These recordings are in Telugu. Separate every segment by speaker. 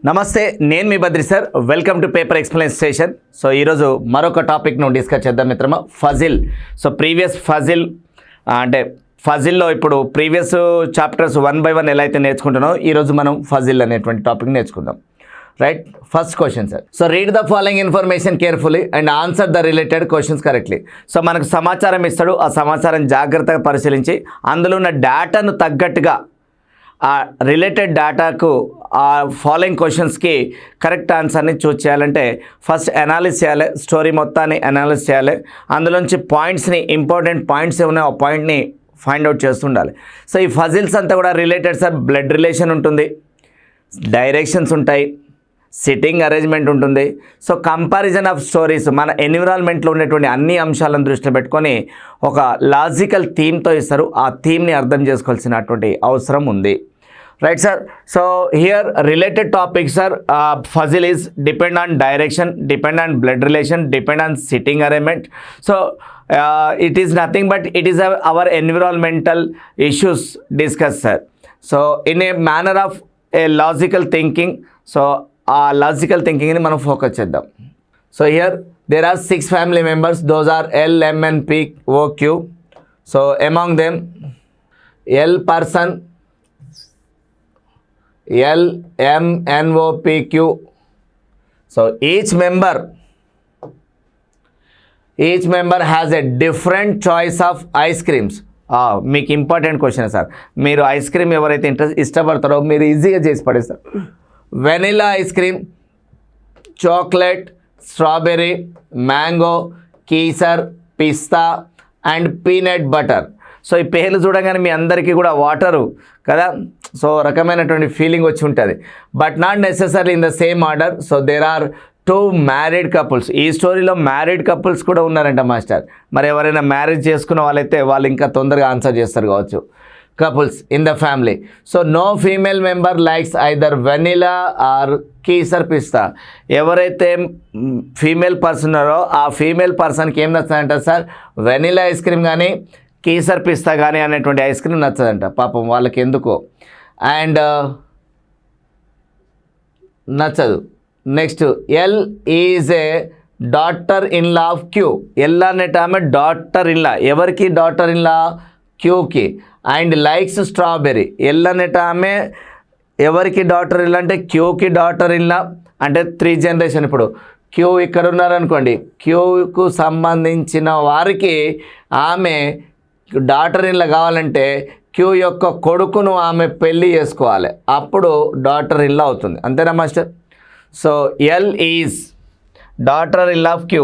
Speaker 1: నమస్తే, నేను మీ Badri sir. Welcome to paper explain station. So ఈరోజు మరొక టాపిక్ను డిస్కస్ చేద్దాం మిత్రమా, ఫజిల్. సో ప్రీవియస్ ఫజిల్ అంటే ఫజిల్లో ఇప్పుడు ప్రీవియస్ చాప్టర్స్ 1 by 1 ఎలా అయితే నేర్చుకుంటున్నామో ఈరోజు మనం ఫజిల్ అనేటువంటి టాపిక్ నేర్చుకుందాం. Right, first question sir. So read the following information carefully and answer the related questions correctly. So మనకు సమాచారం ఇస్తాడు, ఆ సమాచారం జాగ్రత్తగా పరిశీలించి అందులో ఉన్న డేటాను తగ్గట్టుగా ఆ రిలేటెడ్ డేటాకు ఆ ఫాలోయింగ్ క్వశ్చన్స్కి కరెక్ట్ ఆన్సర్ని చూస్ చేయాలంటే ఫస్ట్ అనాలిసిస్ చేయాలి, స్టోరీ మొత్తాన్ని అనాలిసిస్ చేయాలి, అందులోంచి పాయింట్స్ని ఇంపార్టెంట్ పాయింట్స్ ఏమున్నాయో ఆ పాయింట్ని ఫైండ్ అవుట్ చేస్తుండాలి. సో ఈ ఫజిల్స్ అంతా కూడా రిలేటెడ్ సార్, బ్లడ్ రిలేషన్ ఉంటుంది, డైరెక్షన్స్ ఉంటాయి, సిట్టింగ్ అరేంజ్మెంట్ ఉంటుంది. సో కంపారిజన్ ఆఫ్ స్టోరీస్ మన ఎన్విరాన్మెంట్లో ఉండేటువంటి అన్ని అంశాలను దృష్టిలో పెట్టుకొని ఒక లాజికల్ థీమ్తో ఇస్తారు. ఆ థీమ్ని అర్థం చేసుకోవాల్సినటువంటి అవసరం ఉంది. Right sir. So here related topics are puzzle is depend on direction, depend on blood relation, depend on sitting arrangement. So it is nothing but it is our environmental issues discussed sir. So in a manner of a logical thinking, so logical thinking ni manam focus cheddam. So here there are 6 family members, those are L, M, N, P, O, Q. So among them L person, L, M, N, O, P, Q. So each member has a different choice of ice creams. మీకు ఇంపార్టెంట్ క్వశ్చన్ సార్. మీరు ఐస్ క్రీమ్ ఎవరైతే ఇష్టపడతారో మీరు ఈజీగా చేసి పడేస్తారు. Vanilla ice cream, chocolate, strawberry, mango, Keesara, pista and peanut butter. So ఈ పేర్లు చూడగానే మీ అందరికీ కూడా వాటరు కదా, సో రకమైనటువంటి ఫీలింగ్ వచ్చి ఉంటుంది. But not necessary in the same order. So there are 2 married couples. ఈ స్టోరీలో మ్యారీడ్ కపుల్స్ కూడా ఉన్నారంట మాస్టర్. మరి ఎవరైనా మ్యారేజ్ చేసుకున్న వాళ్ళైతే వాళ్ళు ఇంకా తొందరగా ఆన్సర్ చేస్తారు కావచ్చు. Couples in the family. So no female member likes either vanilla or kesar pista. ఎవరైతే ఫీమేల్ పర్సన్ ఉన్నారో ఆ ఫీమేల్ పర్సన్కి ఏం నచ్చదంట సార్, వెనిలా ఐస్ క్రీమ్ కానీ కీసర్ పిస్తా కానీ అనేటువంటి ఐస్ క్రీమ్ నచ్చదంట. పాపం వాళ్ళకి ఎందుకో అండ్ నచ్చదు. Next L is a daughter in law of Q. L అనేట ఆమె డాటర్ ఇన్ లా. ఎవరికి డాటర్ ఇన్ లా? క్యూకి. And likes strawberry. ఎల్ అనేట ఆమె ఎవరికి డాటర్ ఇన్ లా అంటే క్యూకి డాటర్ ఇన్ లా. అంటే 3 జనరేషన్. ఇప్పుడు క్యూ ఇక్కడ ఉన్నారనుకోండి, క్యూకు సంబంధించిన వారికి ఆమె డాటర్ ఇన్ లా కావాలంటే క్యూ యొక్క కొడుకును ఆమె పెళ్ళి చేసుకోవాలి, అప్పుడు డాటర్ ఇన్ లా అవుతుంది. అంతేనా master? So L is daughter in law of Q.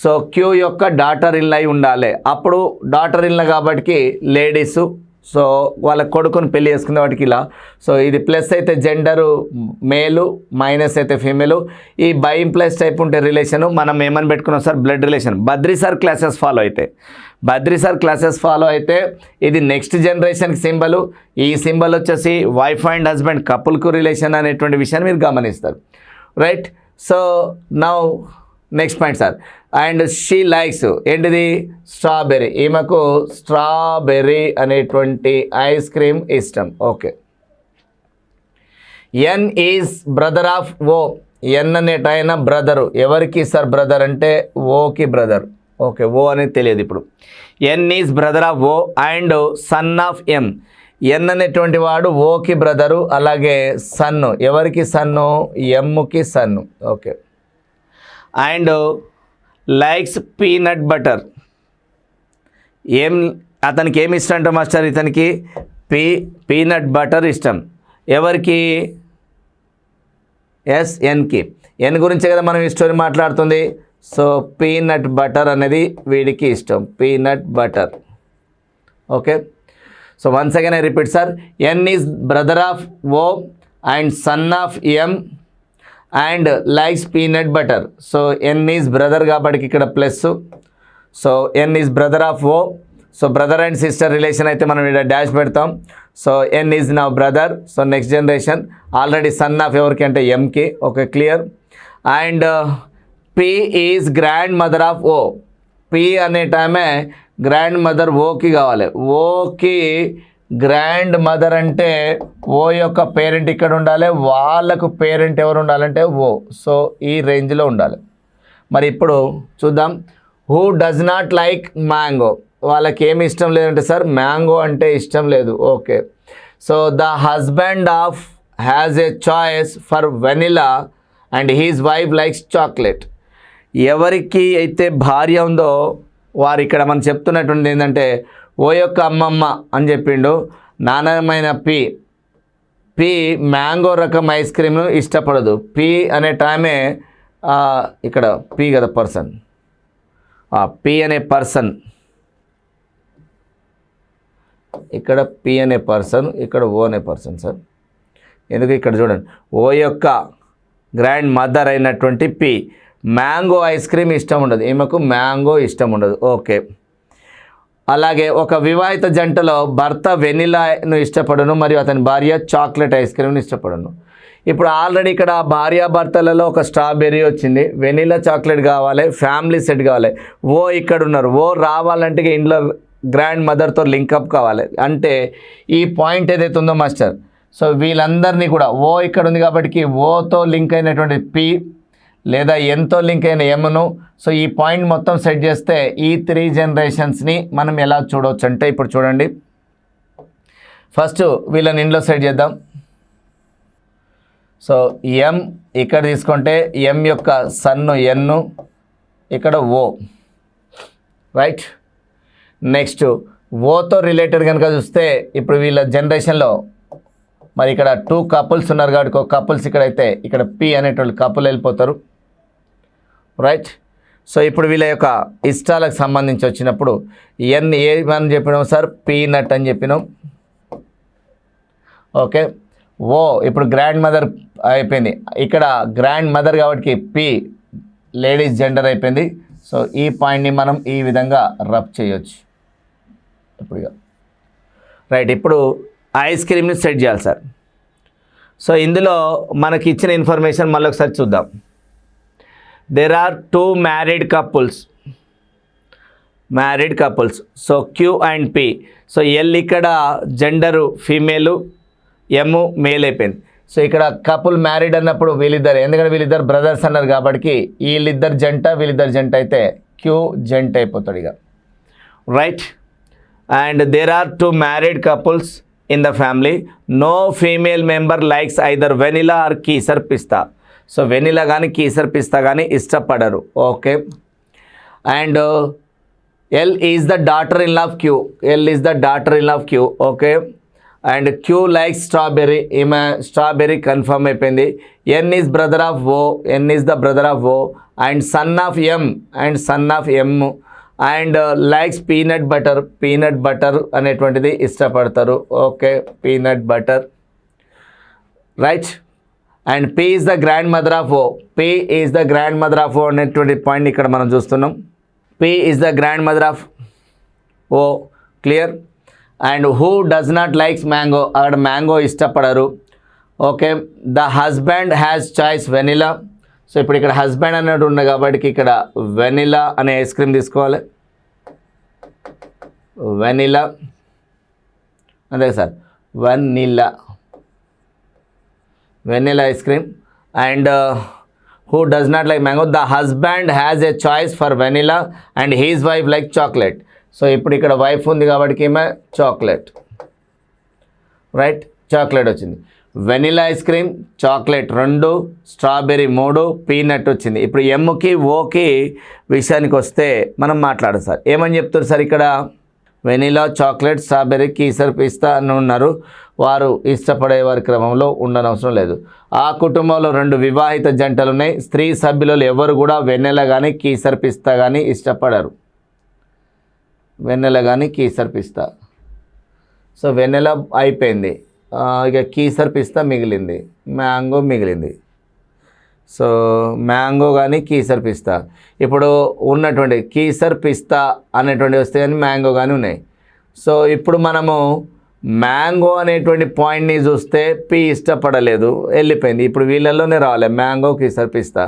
Speaker 1: So Q యొక్క డాటర్ ఇన్ లా ఉండాలి, అప్పుడు డాటర్ ఇన్ లా కాబట్టి లేడీసు. సో వాళ్ళ కొడుకుని పెళ్లి చేసుకునే వాటికి ఇలా. సో ఇది ప్లస్ అయితే జెండరు మేలు, మైనస్ అయితే ఫీమేలు. ఈ బై ఇంప్లైస్ టైప్ ఉంటే రిలేషను మనం ఏమని పెట్టుకున్నాం sir, blood relation. Badri sir classes follow అయితే ఇది నెక్స్ట్ జనరేషన్కి సింబలు. ఈ సింబల్ వచ్చేసి వైఫ్ అండ్ హస్బెండ్ కపుల్కు రిలేషన్ అనేటువంటి విషయాన్ని మీరు గమనిస్తారు. Right. So now next point sir. And she likes ఏంటిది, స్ట్రాబెర్రీ. ఈమెకు స్ట్రాబెర్రీ అనేటువంటి ఐస్ క్రీమ్ ఇష్టం. Okay. N is brother of O. N అనేటైన బ్రదరు. ఎవరికి సార్ బ్రదర్ అంటే ఓకి బ్రదర్. ఓకే, ఓ అనేది తెలియదు ఇప్పుడు. N is brother of O and son of M. N అనేటువంటి వాడు ఓకి బ్రదరు, అలాగే సన్ను. ఎవరికి సన్ను? ఎమ్కి son. Okay. And likes peanut butter. అతనికి ఏమి ఇష్టం అంటే మాస్టర్, ఇతనికి పీనట్ బటర్ ఇష్టం. ఎవరికి? ఎస్, ఎన్కి. ఎన్ గురించే కదా మనం ఈ స్టోరీ మాట్లాడుతుంది. సో పీనట్ బటర్ అనేది వీడికి ఇష్టం, peanut butter. Okay. So once again I repeat sir. N is brother of O and son of M and likes peanut butter. So N is brother కాబట్టి ఇక్కడ plus. So N is brother of O. So brother and sister relation అయితే మనం ఇక్కడ డాష్ పెడతాం. So N is now brother. So next generation. Already son of ఎవరికి అంటే ఎంకి. Okay, clear. And P is grand mother of O. P అనే టైమే గ్రాండ్ మదర్ ఓకి కావాలి. ఓకి గ్రాండ్ మదర్ అంటే ఓ యొక్క పేరెంట్ ఇక్కడ ఉండాలి, వాళ్ళకు పేరెంట్ ఎవరు ఉండాలంటే ఓ. సో ఈ రేంజ్లో ఉండాలి. మరి ఇప్పుడు చూద్దాం. Who does not like mango, వాళ్ళకి ఏమి ఇష్టం లేదంటే సార్ మ్యాంగో అంటే ఇష్టం లేదు. Okay. So the husband of has a choice for vanilla and his wife likes chocolate. ఎవరికి అయితే భార్య ఉందో వారు ఇక్కడ మనం చెప్తున్నటువంటి ఏంటంటే ఓ యొక్క అమ్మమ్మ అని చెప్పిండు. నాణ్యమైన పి మ్యాంగో రకం ఐస్ క్రీమ్ను ఇష్టపడదు. పి అనే టైమే ఇక్కడ పి కదా పర్సన్, పి అనే పర్సన్, ఇక్కడ పి అనే పర్సన్, ఇక్కడ ఓ అనే పర్సన్ సార్. ఎందుకు ఇక్కడ చూడండి, ఓ యొక్క గ్రాండ్ మదర్ అయినటువంటి పి మ్యాంగో ఐస్ క్రీమ్ ఇష్టం ఉండదు, ఈమెకు మ్యాంగో ఇష్టం ఉండదు. ఓకే. అలాగే ఒక వివాహిత జంటలో భర్త వెనిలాను ఇష్టపడను మరియు అతని భార్య చాక్లెట్ ఐస్ క్రీమ్ని ఇష్టపడను. ఇప్పుడు ఆల్రెడీ ఇక్కడ భార్యాభర్తలలో ఒక స్ట్రాబెర్రీ వచ్చింది, వెనిలా చాక్లెట్ కావాలి, ఫ్యామిలీ సెట్ కావాలి. ఓ ఇక్కడ ఉన్నారు, ఓ రావాలంటే ఇంట్లో గ్రాండ్ మదర్తో లింకప్ కావాలి. అంటే ఈ పాయింట్ ఏదైతే ఉందో మాస్టర్, సో వీళ్ళందరినీ కూడా ఓ ఇక్కడ ఉంది కాబట్టి ఓతో లింక్ అయినటువంటి పి లేదా ఎంతో లింక్ అయిన ఎమ్ను, సో ఈ పాయింట్ మొత్తం సెట్ చేస్తే ఈ 3 జనరేషన్స్ని మనం ఎలా చూడవచ్చు అంటే ఇప్పుడు చూడండి. ఫస్ట్ వీళ్ళని ఇంట్లో సెట్ చేద్దాం. సో ఎం ఇక్కడ తీసుకుంటే ఎం యొక్క సన్ను ఎన్ను, ఇక్కడ ఓ, రైట్. నెక్స్ట్ ఓతో రిలేటెడ్ కనుక చూస్తే ఇప్పుడు వీళ్ళ జనరేషన్లో మరి ఇక్కడ 2 కపుల్స్ ఉన్నారు కాబట్టి ఒక కపుల్స్ ఇక్కడైతే ఇక్కడ పి అనేటువంటి కపుల్ వెళ్ళిపోతారు, రైట్. సో ఇప్పుడు వీళ్ళ యొక్క ఇష్టాలకు సంబంధించి వచ్చినప్పుడు ఎన్ ఏమని చెప్పినాం సార్, పీనట్ అని చెప్పినాం. ఓకే. ఓ ఇప్పుడు గ్రాండ్ మదర్ అయిపోయింది, ఇక్కడ గ్రాండ్ మదర్ కాబట్టి పి లేడీస్ జెండర్ అయిపోయింది. సో ఈ పాయింట్ని మనం ఈ విధంగా రబ్ చేయొచ్చు ఇప్పుడు, రైట్. ఇప్పుడు ఐస్ క్రీమ్ని సెట్ చేయాలి సార్. సో ఇందులో మనకి ఇచ్చిన ఇన్ఫర్మేషన్ మళ్ళీ ఒకసారి చూద్దాం. There are 2 married couples. So Q and P. So L ఇక్కడ జెండరు ఫీమేలు, ఎమ్ మేల్ అయిపోయింది. సో ఇక్కడ కపుల్ మ్యారీడ్ అన్నప్పుడు వీళ్ళిద్దరు, ఎందుకంటే వీళ్ళిద్దరు బ్రదర్స్ అన్నారు కాబట్టి వీళ్ళిద్దరు జంట అయితే క్యూ జంట అయిపోతాడు ఇక, right. And there are 2 married couples in the family. No female member likes either vanilla or kesar pista. So vanilla కానీ కీసర్ పిస్తా కానీ ఇష్టపడరు. Okay. And L is the daughter in of Q. Okay. And Q likes strawberry, ఈమె స్ట్రాబెర్రీ కన్ఫర్మ్ అయిపోయింది. N is brother of O and son of M and likes peanut butter అనేటువంటిది ఇష్టపడతారు. Okay. Peanut butter, right. And P is the grand mother of O అనేటువంటి పాయింట్ ఇక్కడ మనం చూస్తున్నాం. P is the grand mother of O, clear. And who does not likes mango, అక్కడ మ్యాంగో ఇష్టపడరు. Okay. The husband has choice vanilla. So ఇప్పుడు ఇక్కడ హస్బెండ్ అన్నట్టు ఉంది కాబట్టి ఇక్కడ వెనిలా అనే ఐస్ క్రీమ్ తీసుకోవాలి, వెనిలా అంతే sir, vanilla ice cream. And who does not like mango, the husband has a choice for vanilla and his wife like chocolate. So ఇప్పుడు ఇక్కడ వైఫ్ ఉంది కాబట్టి ఈమె చాక్లెట్, రైట్. చాక్లెట్ వచ్చింది. Vanilla ice cream, chocolate 2, strawberry 3, peanut వచ్చింది. ఇప్పుడు ఎమ్కి ఓకి విషయానికి వస్తే మనం మాట్లాడాలి సార్. ఏమని చెప్తారు సార్ ఇక్కడ, వెనిలా, చాక్లెట్, స్ట్రాబెర్రీ, కీసర్ పిస్తా అని ఉన్నారు. వారు ఇష్టపడే వారి క్రమంలో ఉండనవసరం లేదు. ఆ కుటుంబంలో 2 వివాహిత జంటలు ఉన్నాయి. స్త్రీ సభ్యులలో ఎవరు కూడా వెన్నెల కానీ కీసర్ పిస్తా కానీ ఇష్టపడరు. వెన్నెల కానీ కీసర్ పిస్తా. సో వెన్నెల అయిపోయింది, ఇక కీసర్ పిస్తా మిగిలింది, మ్యాంగో మిగిలింది. సో మ్యాంగో కానీ కీసర్ పిస్తా. ఇప్పుడు ఉన్నటువంటి కీసర్ పిస్తా అనేటువంటి వస్తే కానీ మ్యాంగో కానీ ఉన్నాయి. సో ఇప్పుడు మనము మ్యాంగో అనేటువంటి పాయింట్ని చూస్తే పి ఇష్టపడలేదు, వెళ్ళిపోయింది. ఇప్పుడు వీళ్ళల్లోనే రావాలి మ్యాంగో, కీసర్ పిస్తా.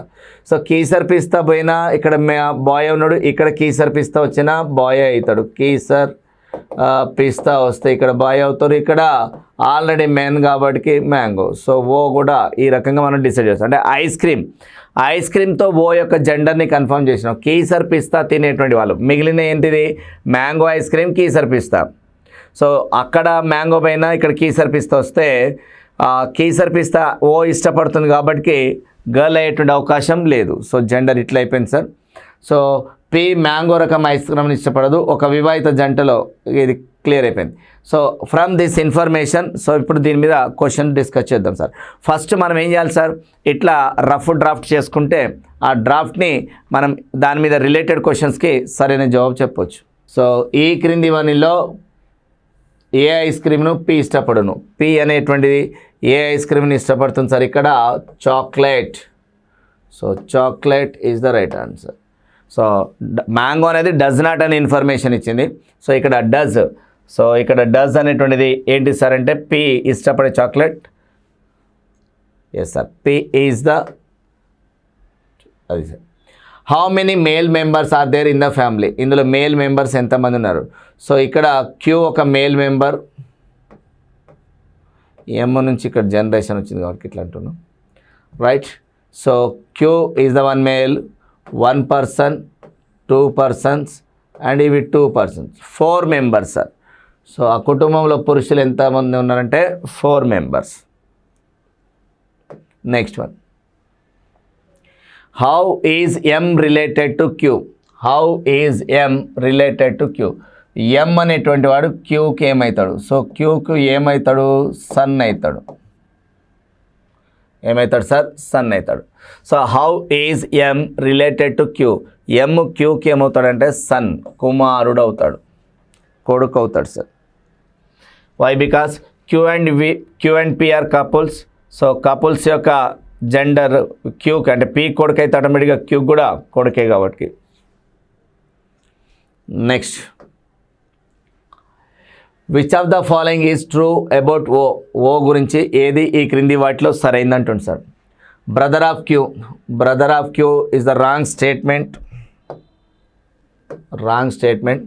Speaker 1: సో కీసర్ పిస్తా పోయినా ఇక్కడ బాయ్ ఉన్నాడు, ఇక్కడ కీసర్ పిస్తా వచ్చినా బాయ్ అవుతాడు. కీసర్ పిస్తా వస్తే ఇక్కడ బాయ్ అవుతారు, ఇక్కడ ఆల్రెడీ మెన్ కాబట్టి మ్యాంగో. సో ఓ కూడా ఈ రకంగా మనం డిసైడ్ చేస్తాం. అంటే ఐస్ క్రీమ్తో ఓ యొక్క జెండర్ని కన్ఫర్మ్ చేసినాం. కీసర్ పిస్తా తినేటువంటి వాళ్ళు, మిగిలిన ఏంటిది mango ice cream, Keesara pista. So అక్కడ మ్యాంగో పైన ఇక్కడ కీసర్ పిస్తా వస్తే కీసర్ పిస్తా ఓ ఇష్టపడుతుంది కాబట్టి గర్ల్ అయ్యేటువంటి అవకాశం లేదు. సో జెండర్ ఇట్లా అయిపోయింది సార్. సో పి మ్యాంగో రకం ఐస్ క్రీమ్ని ఇష్టపడదు, ఒక వివాహిత జంటలో, ఇది క్లియర్ అయిపోయింది. So from this information, so ఇప్పుడు దీని మీద క్వశ్చన్ డిస్కస్ చేద్దాం సార్. ఫస్ట్ మనం ఏం చేయాలి సార్, ఇట్లా రఫ్ డ్రాఫ్ట్ చేసుకుంటే ఆ డ్రాఫ్ట్ని మనం దాని మీద రిలేటెడ్ క్వశ్చన్స్కి సరైన జవాబు చెప్పవచ్చు. సో ఈ క్రింది వానిలో ఏ ఐస్ క్రీమ్ను పి ఇష్టపడును? పి అనేటువంటిది ఏ ఐస్ క్రీమ్ని ఇష్టపడుతుంది సార్? ఇక్కడ chocolate. So chocolate is the right answer. So mango అనేది డస్ నాట్ అనే ఇన్ఫర్మేషన్ ఇచ్చింది. సో ఇక్కడ డస్, సో ఇక్కడ డస్ అనేటువంటిది ఏంటి సార్ అంటే పి ఇష్టపడే chocolate. Yes sir, P is the, అది sir. How many male members are there in the family? ఇందులో మేల్ మెంబర్స్ ఎంతమంది ఉన్నారు? సో ఇక్కడ క్యూ ఒక మేల్ మెంబర్, ఎమ్ నుంచి ఇక్కడ జనరేషన్ వచ్చింది కాబట్టి ఇట్లా అంటున్నాం, right. So Q is the one male, 1 person, 2 persons and ఇవి 2 persons, 4 members సార్. సో ఆ కుటుంబంలో పురుషులు ఎంతమంది ఉన్నారంటే 4 members. Next one, how is M related to Q? How is M related to Q? M అనేటువంటి వాడు క్యూకి ఏమవుతాడు? సో క్యూకు ఏమవుతాడు? సన్ అవుతాడు. ఏమవుతాడు సార్? సన్ అవుతాడు. So how is M related to Q? M క్యూకి ఏమవుతాడంటే సన్, కుమారుడు అవుతాడు, కొడుకు అవుతాడు sir. Why? Because Q and P are couples. So couples యొక్క జెండర్ క్యూకి అంటే పి కొడుకు అయితే ఆటోమేటిక్గా క్యూ కూడా కొడుకే కాబట్టి. Next, which of the following is true about O? O గురించి ఏది ఈ క్రింది వాటిలో సరైంది అంటుంది sir. Brother of Q. Brother of Q is the wrong statement. Wrong statement.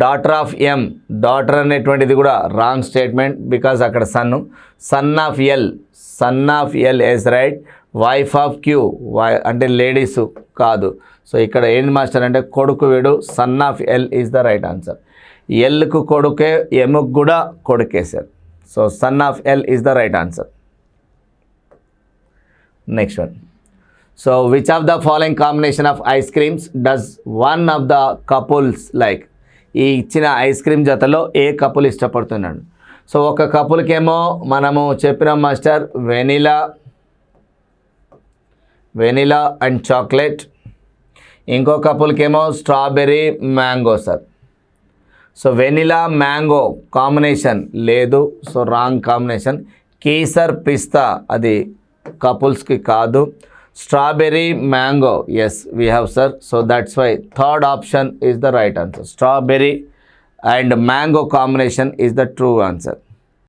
Speaker 1: Daughter of M, daughter అనేటువంటిది కూడా రాంగ్ స్టేట్మెంట్ బికాజ్ అక్కడ సన్ను. Son of L, son of L is right. Wife of Q, అంటే లేడీస్ కాదు. సో ఇక్కడ ఏంటి మాస్టర్ అంటే కొడుకు వీడు, son of L is the right answer. ఎల్కు కొడుకే, ఎమ్కు కూడా కొడుకే sir. So son of L is the right answer. Next one, so which of the following combination of ice creams does one of the couples like? ఈ ఇచ్చిన ఐస్ క్రీమ్ జతలో ఏ కపుల్ ఇష్టపడుతున్నాడు? సో ఒక కపుల్కేమో మనము చెప్పిన మాస్టర్ వెనిలా అండ్ చాక్లెట్, ఇంకో కపుల్కేమో strawberry mango sir. So vanilla mango combination లేదు, సో రాంగ్ కాంబినేషన్. కేసర్ పిస్తా అది కపుల్స్కి కాదు. Strawberry mango, yes we have sir. So that's why third option is the right answer. Strawberry and mango combination is the true answer.